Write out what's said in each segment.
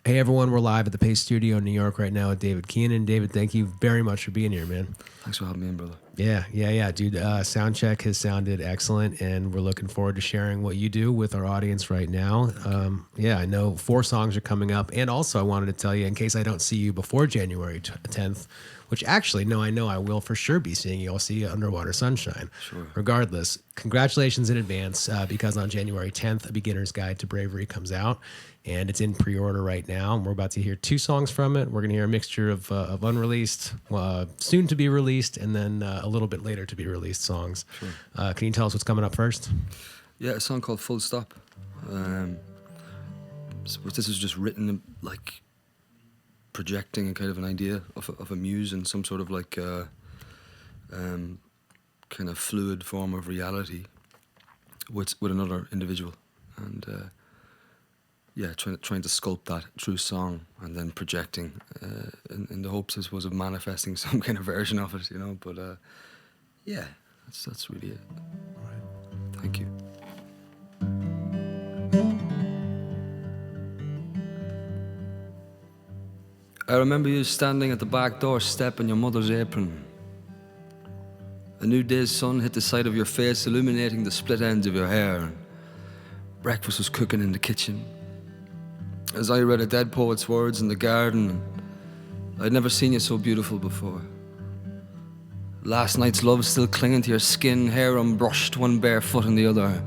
Hey everyone, we're live at the Paste Studio in New York right now with David Keenan. David, thank you very much for being here, man. Thanks for having me in, brother. Yeah, dude. Sound check has sounded excellent, and we're looking forward to sharing what you do with our audience right now. I know 4 songs are coming up, and also I wanted to tell you, in case I don't see you before January 10th, which actually, no, I know I will for sure be seeing you. I'll see you at Underwater Sunshine. Sure. Regardless, congratulations in advance, because on January 10th, A Beginner's Guide to Bravery comes out, and it's in pre-order right now. And we're about to hear 2 songs from it. We're going to hear a mixture of unreleased, soon to be released, and then a little bit later to be released songs. Sure. Can you tell us what's coming up first? Yeah, a song called Full Stop. So this is just written like projecting a kind of an idea of a muse and some sort of like kind of fluid form of reality with another individual, and trying to sculpt that through song and then projecting in the hopes, I suppose, of manifesting some kind of version of it, you know. But that's really it. All right. Thank you. I remember you standing at the back door step in your mother's apron. A new day's sun hit the side of your face, illuminating the split ends of your hair. Breakfast was cooking in the kitchen. As I read a dead poet's words in the garden, I'd never seen you so beautiful before. Last night's love still clinging to your skin, hair unbrushed, one bare foot in the other.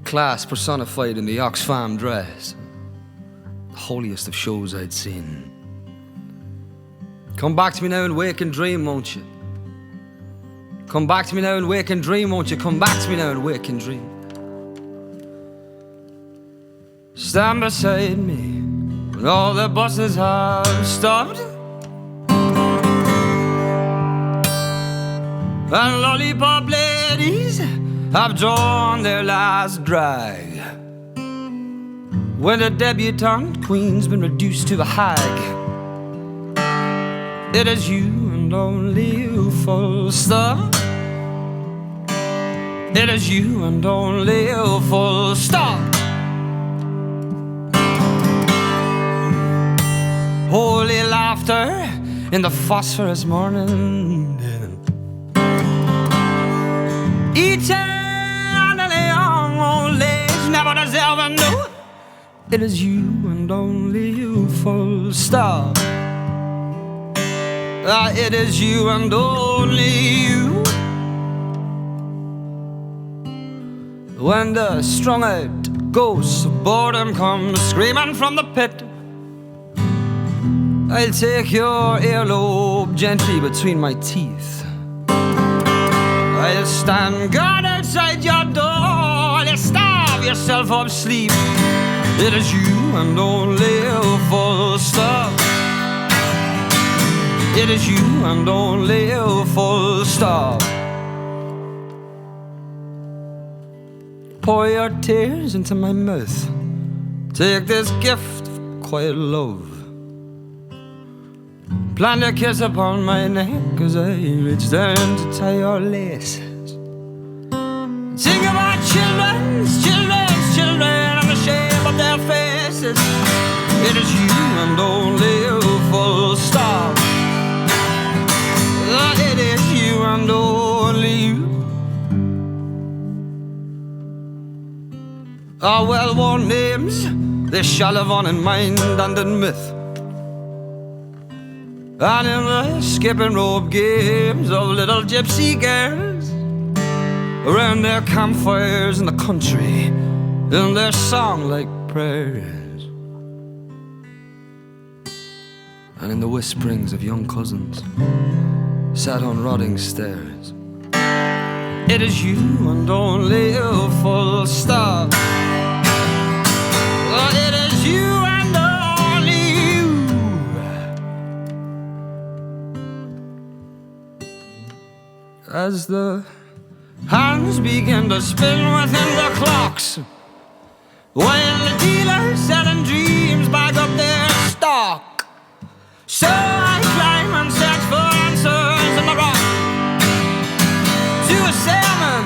Class personified in the Oxfam dress. The holiest of shows I'd seen. Come back to me now and wake and dream, won't you? Come back to me now and wake and dream, won't you? Come back to me now and wake and dream. Stand beside me when all the buses have stopped, and lollipop ladies have drawn their last drag. When the debutante queen's been reduced to a hag, it is you and only you, full stop. It is you and only you, full stop. Holy laughter in the phosphorus morning, eternally young old age never does ever know. It is you and only you, full stop. It is you and only you. When the strung out ghosts of boredom come screaming from the pit, I'll take your earlobe gently between my teeth. I'll stand guard outside your door. You'll starve yourself of sleep. It is you and only you, full stop. It is you and only you, full stop. Pour your tears into my mouth. Take this gift of quiet love. Plant a kiss upon my neck as I reach down to tie your laces. Sing about children's and the shame of their faces. It is you and only you, full stop. It is you and only you. Our well-worn names, they shall live on in mind and in myth, and in the skipping rope games of little gypsy girls around their campfires in the country, in their song-like prayers, and in the whisperings of young cousins sat on rotting stairs. It is you and only you, full stop. It is you and only you. As the hands begin to spin within the clocks, while the dealers selling dreams bag up their stock, so I climb and search for answers in the rock, to a salmon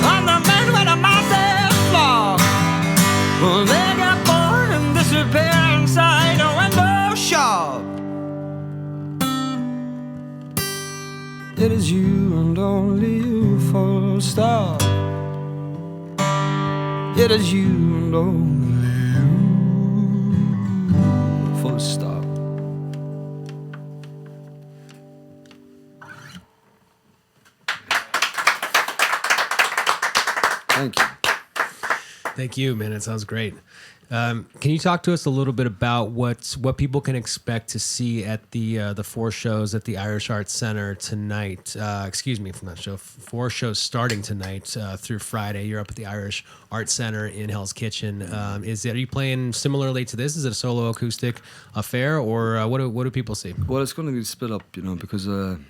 on the men with a massive flock. Well, they got bored and disappear inside a It is you and only you, full stop. It is you and only you, full stop. Thank you. Thank you, man. It sounds great. Can you talk to us a little bit about what people can expect to see at the 4 shows at the Irish Arts Center tonight? Excuse me, from that show. 4 shows starting tonight through Friday. You're up at the Irish Arts Center in Hell's Kitchen. Are you playing similarly to this? Is it a solo acoustic affair, or what do people see? Well, it's going to be split up, you know, because I'm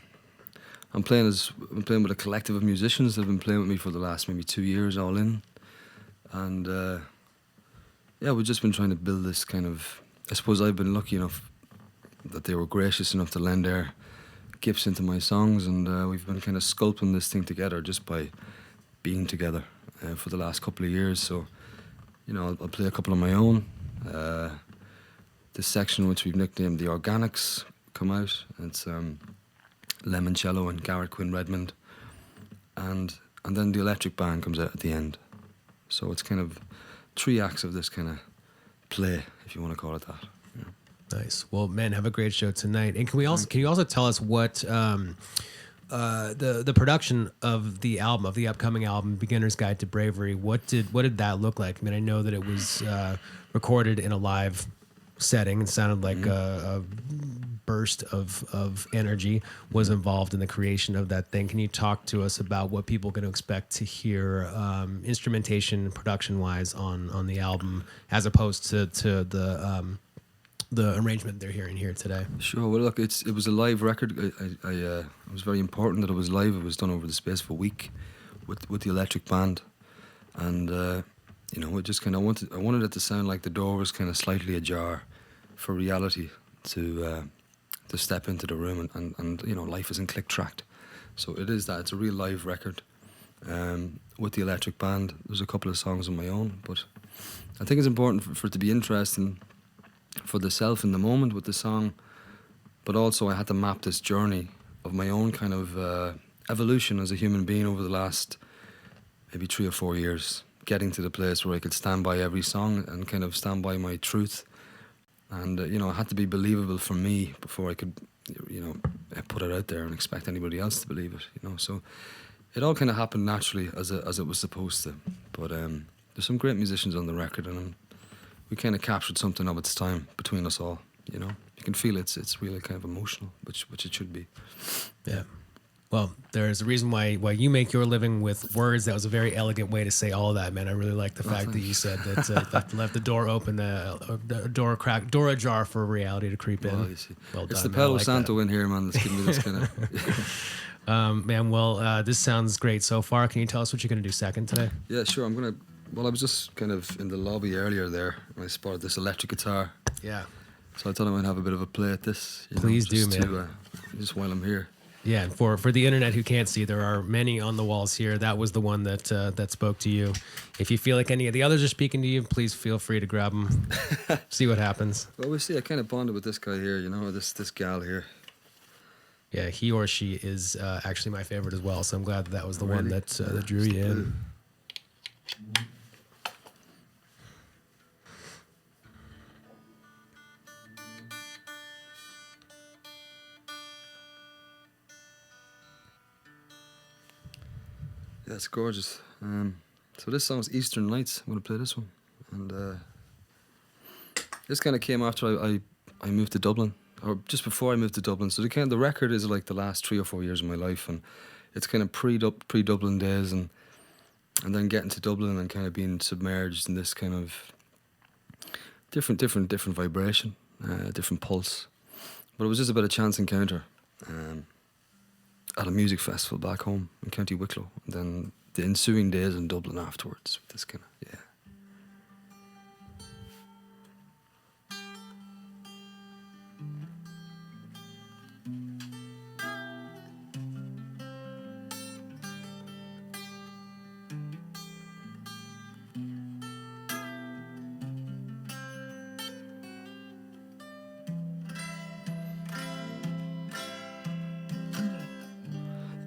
playing with a collective of musicians that have been playing with me for the last maybe 2 years, all in, and yeah, we've just been trying to build this kind of. I suppose I've been lucky enough that they were gracious enough to lend their gifts into my songs, and we've been kind of sculpting this thing together just by being together for the last couple of years. So, you know, I'll play a couple of my own. This section, which we've nicknamed the Organics, come out. It's Lemoncello and Garrett Quinn Redmond, and then the electric band comes out at the end. So it's kind of 3 acts of this kind of play, if you want to call it that. Yeah. Nice. Well, man, have a great show tonight. And can you also tell us what the production of the album, of the upcoming album, Beginner's Guide to Bravery, what did that look like? I mean, I know that it was recorded in a live setting. It sounded like a burst of energy was involved in the creation of that thing. Can you talk to us about what people can expect to hear instrumentation, production wise on the album, as opposed to the arrangement they're hearing here today? Sure. Well, look, it was a live record. It was very important that it was live. It was done over the space of a week with the electric band, and you know, it just kind of I wanted it to sound like the door was kind of slightly ajar for reality to step into the room, and you know, life isn't click-tracked. So it is that. It's a real live record with the electric band. There's a couple of songs on my own, but I think it's important for it to be interesting for the self in the moment with the song, but also I had to map this journey of my own kind of evolution as a human being over the last maybe 3 or 4 years, getting to the place where I could stand by every song and kind of stand by my truth. And, you know, it had to be believable for me before I could, you know, put it out there and expect anybody else to believe it, you know. So it all kind of happened naturally as it was supposed to. But there's some great musicians on the record, and we kind of captured something of its time between us all, you know. You can feel it's really kind of emotional, which it should be. Yeah. Well, there's a reason why you make your living with words. That was a very elegant way to say all of that, man. I really like the fact that you said that left the door open, door ajar for reality to creep in. Well, you see. Well it's done, the Palo like Santo that. in here, man, that's giving me this kind of... Man, well, this sounds great so far. Can you tell us what you're going to do second today? Yeah, sure. Well, I was just kind of in the lobby earlier there, and I spotted this electric guitar. Yeah. So I thought I might have a bit of a play at this. Please do, man. Just while I'm here. Yeah, and for the internet who can't see, there are many on the walls here. That was the one that spoke to you. If you feel like any of the others are speaking to you, please feel free to grab them. See what happens. Well, we see. I kind of bonded with this guy here, you know, this gal here. Yeah, he or she is actually my favorite as well. So I'm glad that was the one Really? that drew you in. Yeah, it's gorgeous. So this song's Eastern Lights. I'm going to play this one. And this kind of came after I moved to Dublin, or just before I moved to Dublin. So the record is like the last 3 or 4 years of my life, and it's kind of pre-Dublin days, and then getting to Dublin and kind of being submerged in this kind of different vibration, different pulse. But it was just a bit of chance encounter. At a music festival back home in County Wicklow, and then the ensuing days in Dublin afterwards with this kind of, yeah.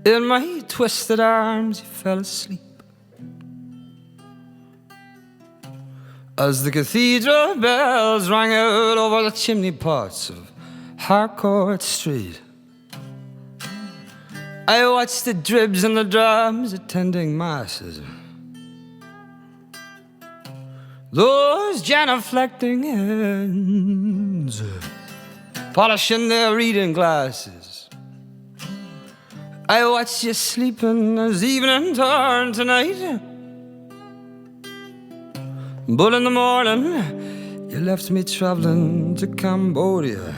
In my twisted arms you fell asleep, as the cathedral bells rang out over the chimney pots of Harcourt Street. I watched the dribs and the drums attending masses, those genuflecting hands polishing their reading glasses. I watched you sleeping as evening turned to night, but in the morning you left me traveling to Cambodia.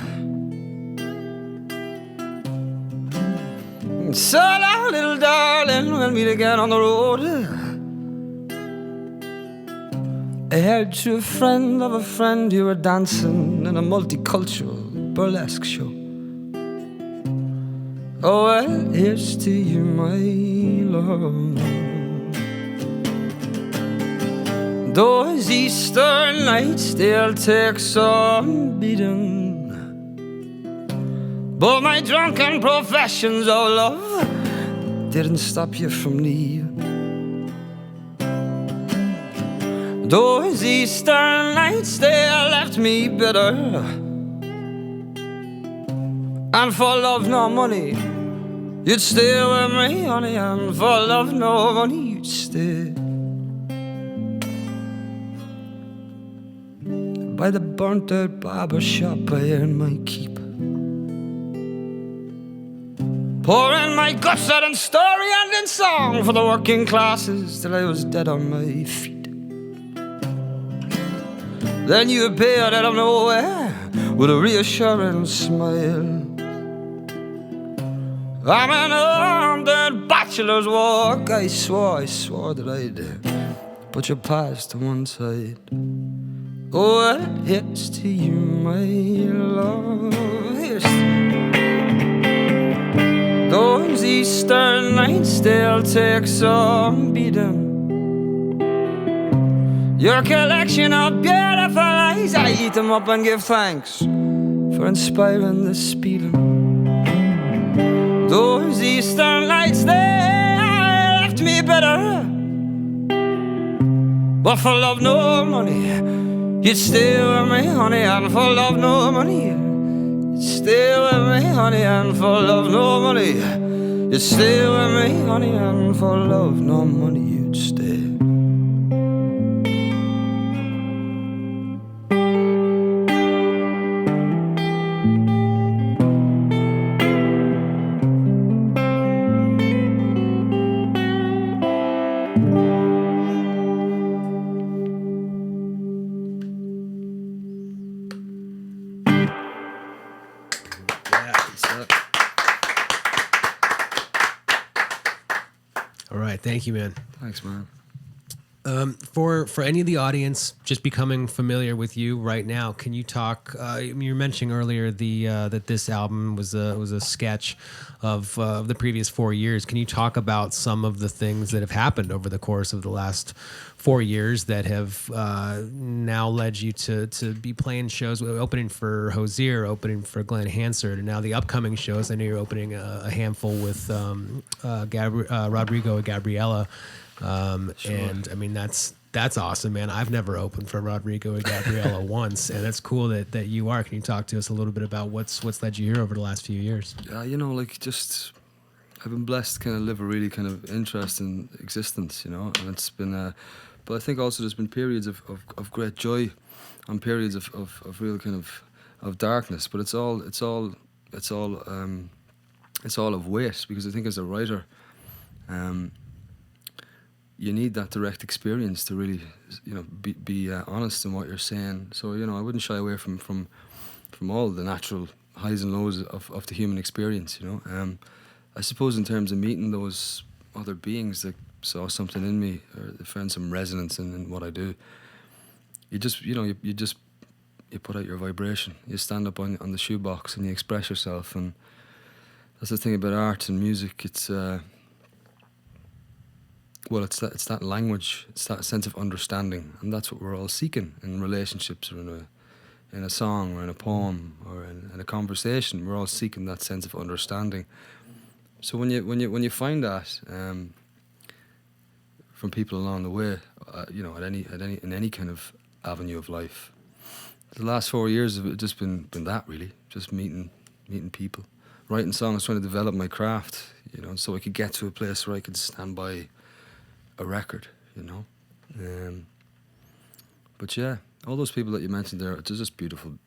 So long, little darling, we'll meet again on the road. I heard through a friend of a friend you were dancing in a multicultural burlesque show. Oh, well, here's to you, my love. Those Easter nights, they'll take some beating, but my drunken professions of love didn't stop you from leaving. Those Easter nights, they left me bitter, and for love nor money you'd stay with me, honey. And for love nor money you'd stay by the burnt out barber shop I earned my keep, pouring my guts out in story and in song for the working classes till I was dead on my feet. Then you appeared out of nowhere with a reassuring smile. I'm an undead bachelor's walk. I swore that I'd put your past to one side. Oh, well, here's to you, my love. Here's those Easter nights, they'll take some beating. Your collection of beautiful eyes, I eat them up and give thanks for inspiring this speeding. Those Easter nights, they left me bitter, but for love nor money you'd stay with me, honey. And for love nor money you'd stay with me, honey. And for love nor money you'd stay with me, honey. And for love nor money you'd stay. All right, thank you, man. Thanks, man. For any of the audience just becoming familiar with you right now, can you talk? You were mentioning earlier that this album was a sketch of the previous 4 years. Can you talk about some of the things that have happened over the course of the last 4 years that have now led you to be playing shows, opening for Hozier, opening for Glenn Hansard, and now the upcoming shows? I know you're opening a handful with Rodrigo and Gabriella. Sure. And I mean, that's awesome, man. I've never opened for Rodrigo and Gabriella once, and it's cool that you are. Can you talk to us a little bit about what's led you here over the last few years? You know, like, just I've been blessed to kind of live a really kind of interesting existence, you know, and it's been but I think also there's been periods of great joy and periods of real kind of darkness, but it's all of weight, because I think as a writer, you need that direct experience to really, you know, be honest in what you're saying. So, you know, I wouldn't shy away from all the natural highs and lows of the human experience, you know. I suppose in terms of meeting those other beings that saw something in me, or they found some resonance in what I do, you just, you know, you put out your vibration. You stand up on the shoebox and you express yourself. And that's the thing about art and music. It's well, it's that language, it's that sense of understanding, and that's what we're all seeking in relationships, or in a song, or in a poem, or in a conversation. We're all seeking that sense of understanding. So when you find that from people along the way, in any kind of avenue of life, the last 4 years have just been that, really, just meeting people, writing songs, trying to develop my craft, so I could get to a place where I could stand by a record, But yeah, all those people that you mentioned there, they're just beautiful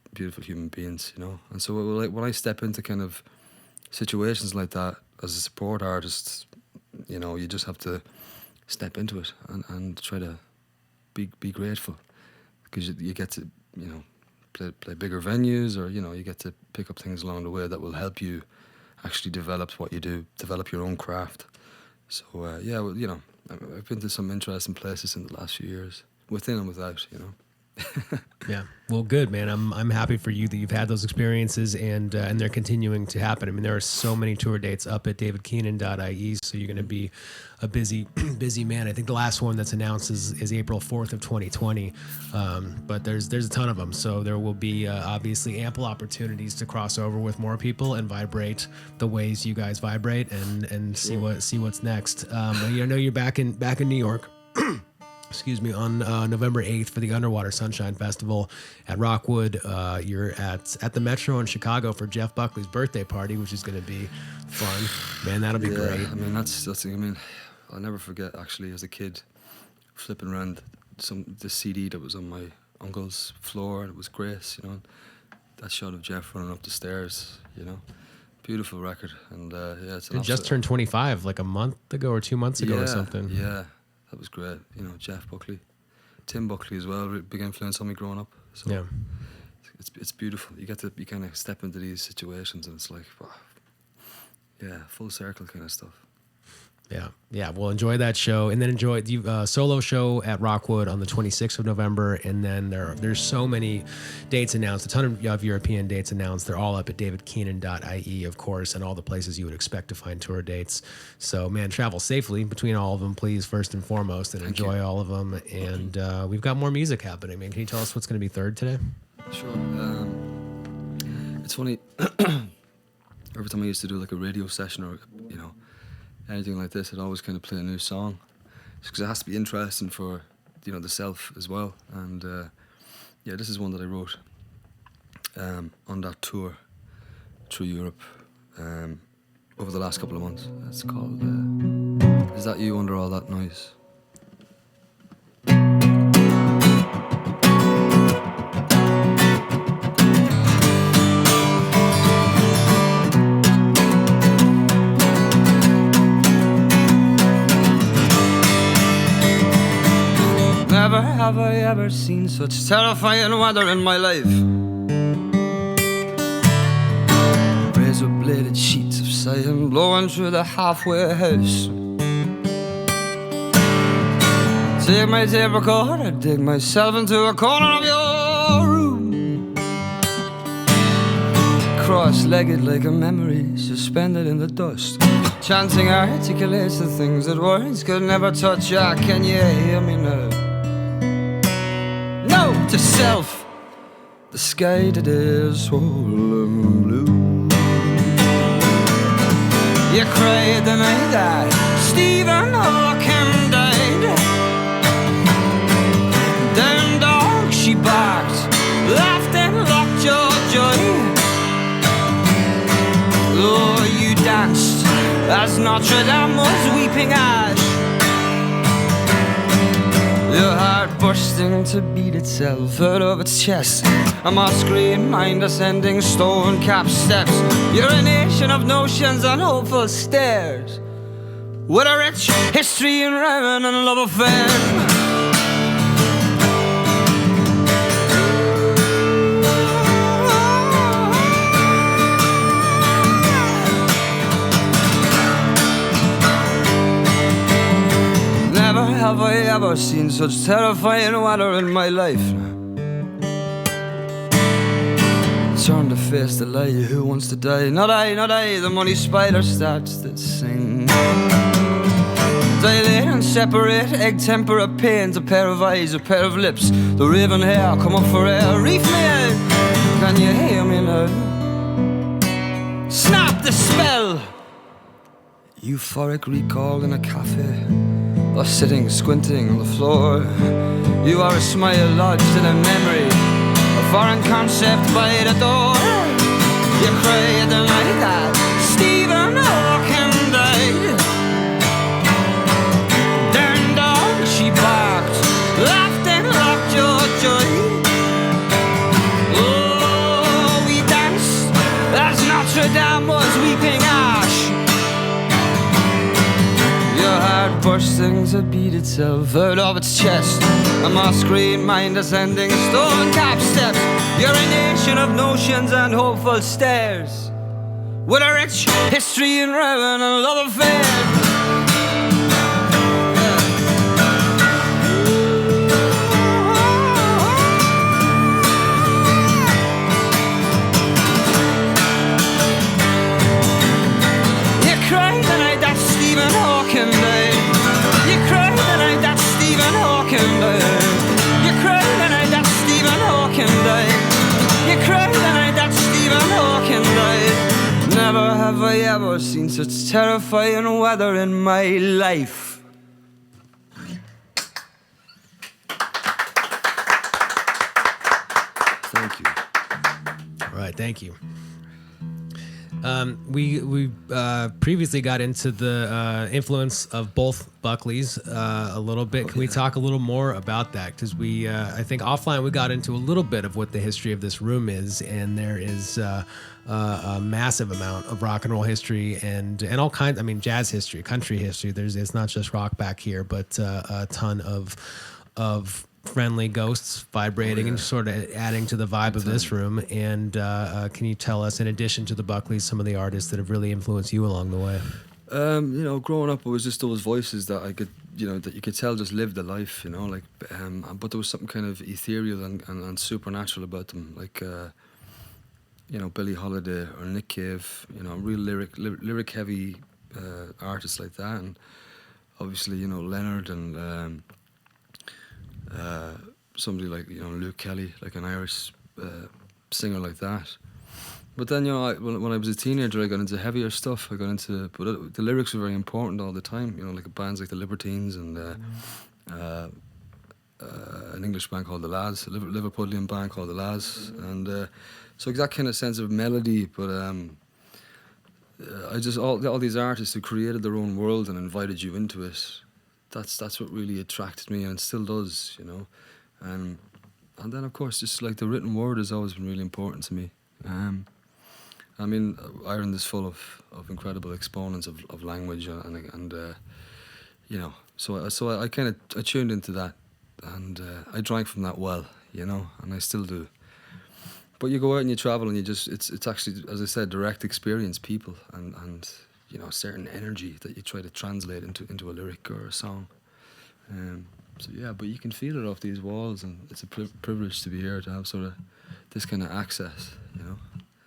human beings, And so when I step into kind of situations like that as a support artist, you just have to step into it and try to be grateful, because you get to play bigger venues, or you get to pick up things along the way that will help you actually develop what you do, develop your own craft. So I've been to some interesting places in the last few years, within and without, Yeah. Well, good, man. I'm happy for you that you've had those experiences, and they're continuing to happen. I mean, there are so many tour dates up at davidkeenan.ie, so you're going to be a busy man. I think the last one that's announced is April 4th of 2020, but there's a ton of them. So there will be obviously ample opportunities to cross over with more people and vibrate the ways you guys vibrate, and see what's next. I know you're back in New York. Excuse me, on November 8th for the Underwater Sunshine Festival at Rockwood. You're at the Metro in Chicago for Jeff Buckley's birthday party, which is going to be fun. Man, that'll be great. I mean, I'll never forget, actually, as a kid, flipping around the CD that was on my uncle's floor, and it was Grace, that shot of Jeff running up the stairs, Beautiful record, and it's an It just turned 25 like a month ago or 2 months ago or something. Yeah. That was great, Jeff Buckley, Tim Buckley as well, big influence on me growing up. So yeah, it's beautiful. You kind of step into these situations, and it's like, wow, yeah, full circle kind of stuff. Yeah. Well, enjoy that show, and then enjoy the solo show at Rockwood on the 26th of November. And then there's so many dates announced, a ton of European dates announced. They're all up at davidkeenan.ie, of course, and all the places you would expect to find tour dates. So, man, travel safely between all of them, please, first and foremost, and enjoy all of them. And we've got more music happening, man. Can you tell us what's going to be third today? Sure. It's funny. Every time I used to do like a radio session or, anything like this, I'd always kind of play a new song, because it has to be interesting for the self as well. And this is one that I wrote on that tour through Europe over the last couple of months. It's called Is That You Under All That Noise? Never have I ever seen such terrifying weather in my life. Razor-bladed sheets of sighing blowing through the halfway house. Take my tape recorder, dig myself into a corner of your room. Cross-legged like a memory suspended in the dust, chanting articulates the things that words could never touch. Ah, can you hear me now? To self, the sky today is swollen blue. You cried the night that Stephen Hawking died. Down dog she barked, laughed and locked your joy. Oh, you danced as Notre Dame was weeping ash. Your heart bursting to beat itself out of its chest. A moss-green mind ascending stone-capped steps. You're a nation of notions and hopeful stares, with a rich history in rhyme and love affair. Never have I ever seen such terrifying weather in my life. Turn to face the lie, who wants to die? Not I, not I, the money spider starts to sing. Dilate and separate, egg tempera paint, a pair of eyes, a pair of lips, the raven hair, come up for air, reef me out. Can you hear me now? Snap the spell, Euphoric recall in a cafe, or sitting squinting on the floor. You are a smile lodged in a memory, a foreign concept by the door. You cried the night that Stephen Hawking died. Darn dog, she barked, laughed and locked your joy. Oh, we danced as Notre Dame was weeping ash. Your heart bursting to beat itself out of its chest. A moss green mind ascending a stone cap steps. You're a nation of notions and hopeful stares, with a rich history and ruin and love affairs. You cried the night that Stephen Hawking died. You cried the night that Stephen Hawking died. You cried the night that Stephen Hawking died. You cried the night that Stephen Hawking died. Never have I ever seen such terrifying weather in my life. Thank you. All right, thank you. We previously got into the influence of both Buckleys a little bit. Can we talk a little more about that? Because we, I think offline we got into a little bit of what the history of this room is, and there is a massive amount of rock and roll history and all kinds. I mean, jazz history, country history. It's not just rock back here, but a ton of friendly ghosts vibrating and sort of adding to the vibe of this room. And can you tell us, in addition to the Buckleys, some of the artists that have really influenced you along the way? You know, growing up, it was just those voices that I could, you know, that you could tell just lived the life, you know, like, but there was something kind of ethereal and supernatural about them, like, you know, Billie Holiday or Nick Cave, you know, real lyric heavy artists like that, and obviously, you know, Leonard and somebody like, you know, Luke Kelly, like an Irish singer like that. But then, you know, when I was a teenager, I got into heavier stuff. I got into, but the lyrics were very important all the time. You know, like bands like the Libertines and an English band called the Lads, a Liverpudlian band called the Lads, and so that kind of sense of melody. But I just all these artists who created their own world and invited you into it. That's what really attracted me, and it still does, you know. And then of course, just like the written word has always been really important to me. I mean, Ireland is full of incredible exponents of language and you know, so I kind of tuned into that, and I drank from that well, you know, and I still do. But you go out and you travel, and it's actually, as I said, direct experience, people, and you know, a certain energy that you try to translate into a lyric or a song. So yeah, but you can feel it off these walls, and it's a privilege to be here, to have sort of this kind of access, you know.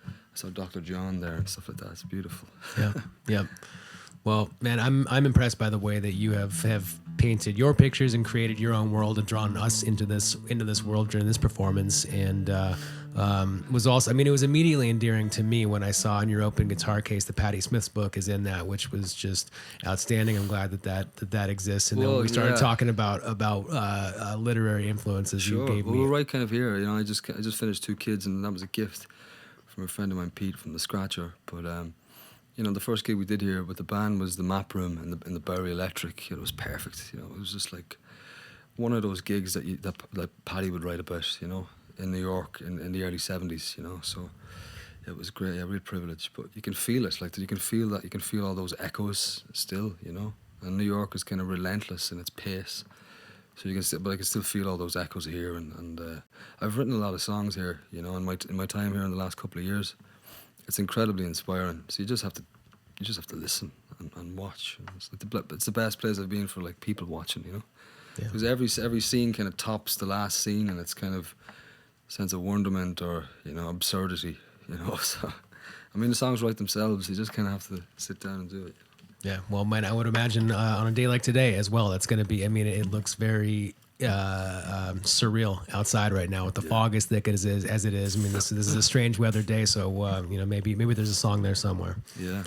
I saw Dr. John there and stuff like that. It's beautiful. Yeah. Well, man, I'm impressed by the way that you have painted your pictures and created your own world and drawn us into this world during this performance. And was also, I mean, it was immediately endearing to me when I saw in your open guitar case the Patti Smith's book is in that, which was just outstanding. I'm glad that exists. And then when we started talking about literary influences, sure. You gave me. We're right kind of here. You know, I just finished 2 Kids, and that was a gift from a friend of mine, Pete, from the Scratcher. But you know, the first gig we did here with the band was the Map Room in the Bowery Electric. It was perfect. You know, it was just like one of those gigs that Paddy would write about, you know, in New York in the early 70s, you know. So it was great, yeah, real privilege. But you can feel it, like, you can feel all those echoes still, you know. And New York is kind of relentless in its pace. So but I can still feel all those echoes here, and I've written a lot of songs here, you know, in my time here in the last couple of years. It's incredibly inspiring. So you just have to listen and watch. It's the best place I've been for, like, people watching, you know, because every scene kind of tops the last scene, and it's kind of sense of wonderment or, you know, absurdity, you know. So I mean, the songs write themselves. You just kind of have to sit down and do it. Yeah, well, man, I would imagine on a day like today as well, that's going to be, I mean, it looks very surreal outside right now with the fog as thick as it is. I mean, this is a strange weather day, so, you know, maybe there's a song there somewhere. Yeah.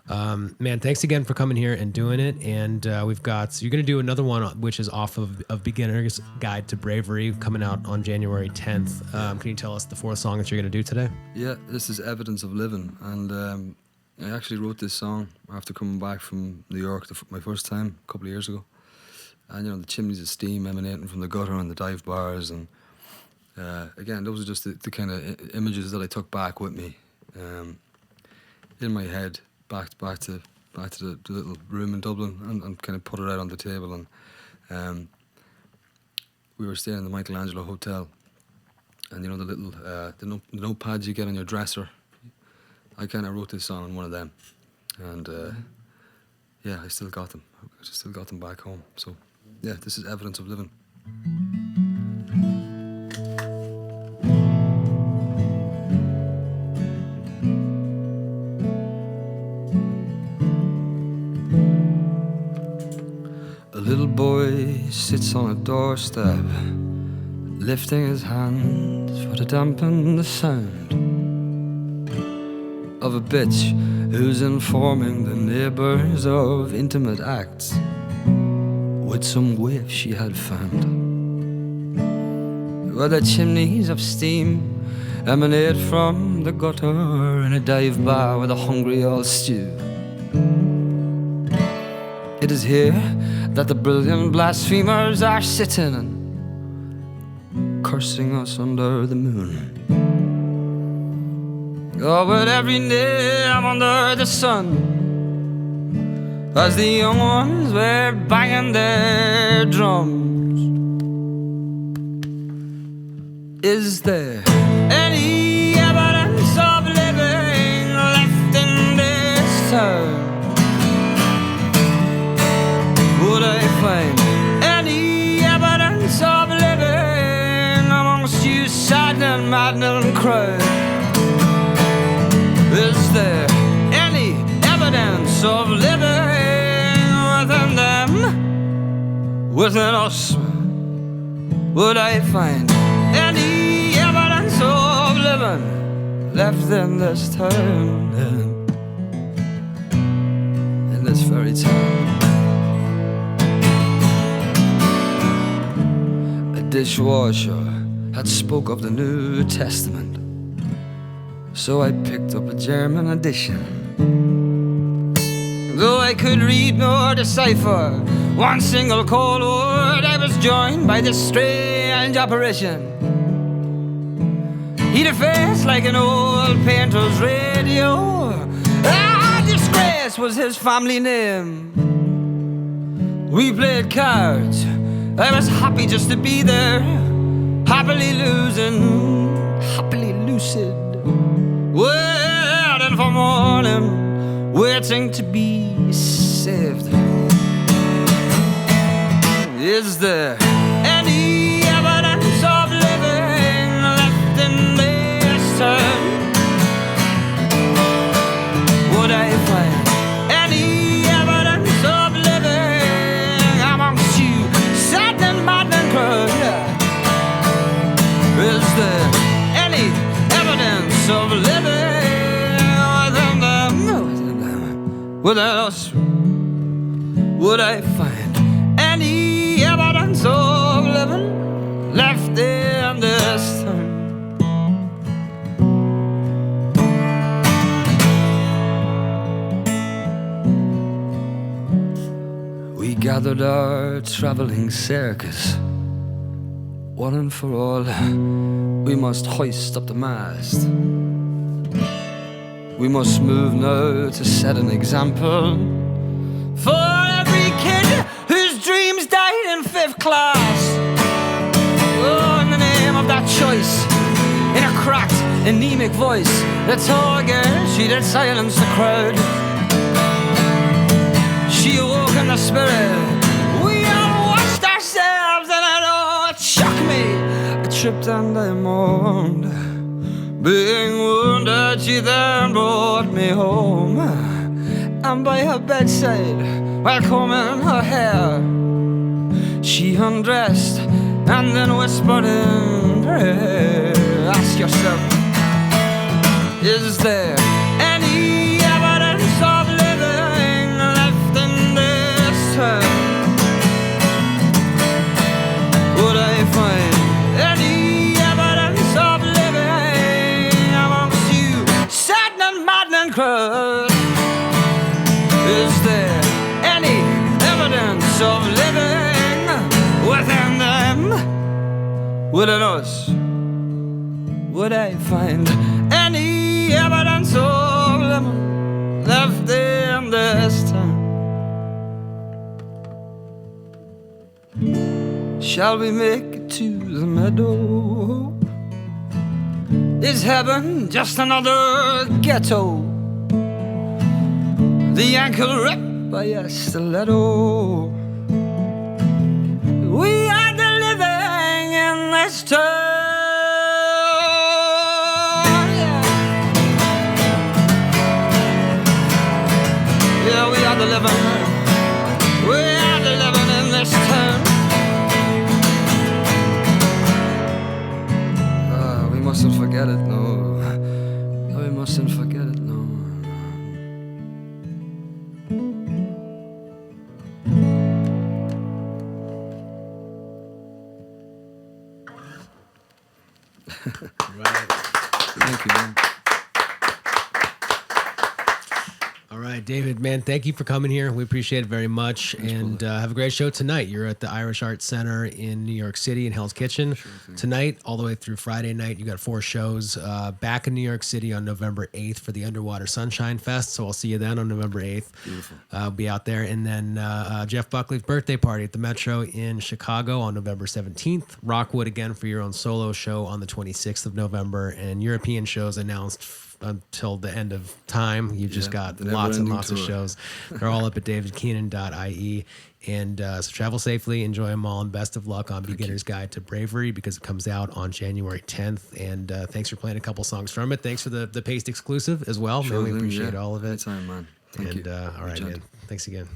Man, thanks again for coming here and doing it. And you're going to do another one, which is off of Beginner's Guide to Bravery, coming out on January 10th. Can you tell us the fourth song that you're going to do today? Yeah, this is Evidence of Living, and I actually wrote this song after coming back from New York my first time a couple of years ago. And, the chimneys of steam emanating from the gutter and the dive bars, and again, those are just the kind of images that I took back with me in my head, back to the little room in Dublin, and kind of put it out on the table. And we were staying in the Michelangelo Hotel, and the little the notepads you get on your dresser. I kind of wrote this song on one of them, and yeah, I still got them. I just still got them back home. So yeah, this is Evidence of Living. A little boy sits on a doorstep, lifting his hands for to dampen the sound of a bitch who's informing the neighbors of intimate acts with some waif she had found. Where the chimneys of steam emanate from the gutter in a dive bar with a hungry old stew. It is here that the brilliant blasphemers are sitting and cursing us under the moon. Oh, with every name under the sun, as the young ones were banging their drums. Is there any evidence of living left in this town? Would I find any evidence of living amongst you sad and maddening crowd? Is there any evidence of living within them? Within us? Would I find any evidence of living left in this town? In this very town? A dishwasher had spoke of the New Testament, so I picked up a German edition. Though I could read nor decipher one single cold word, I was joined by this strange apparition. He'd a face like an old painter's radio. Disgrace was his family name. We played cards. I was happy just to be there, happily losing, happily lucid, waiting for morning, waiting to be saved. Is there any evidence of living left in this town? Would I find any evidence of living amongst you sad and mad and crowd? Is there any evidence of living within them? Within us? Would I find any evidence of living left in this town? We gathered our traveling circus. One and for all, we must hoist up the mast. We must move now to set an example for every kid whose dreams died in 5th class. Oh, in the name of that choice, in a cracked, anemic voice, the tall girl, she did silence the crowd. She awoke in the spirit. We all watched ourselves, and I know it shocked me. I tripped and I mourned. Being wounded, she then brought me home, and by her bedside, while combing her hair, she undressed and then whispered in prayer. Ask yourself, is there any evidence of living within us, would I find any evidence of lemon left in this town? Shall we make it to the meadow? Is heaven just another ghetto? The ankle ripped by a stiletto. We are the living in this town. Yeah, yeah, we are the living. We are the living in this town. We mustn't forget it, no. We mustn't forget it, no. Right. Thank you, man. All right, David, man, thank you for coming here. We appreciate it very much. And have a great show tonight. You're at the Irish Arts Center in New York City in Hell's Kitchen. Tonight, all the way through Friday night, you got 4 shows. Back in New York City on November 8th for the Underwater Sunshine Fest. So I'll see you then on November 8th. Beautiful. I'll be out there. And then Jeff Buckley's birthday party at the Metro in Chicago on November 17th. Rockwood again for your own solo show on the 26th of November. And European shows announced until the end of time. You've just got lots and lots of shows. They're all up at davidkeenan.ie. And so travel safely, enjoy them all, and best of luck on Beginner's Guide to Bravery, because it comes out on January 10th. And thanks for playing a couple songs from it. Thanks for the Paste exclusive as well. Sure man, we thing, appreciate all of it. Anytime, man. Thank you. All right, man. Thanks again.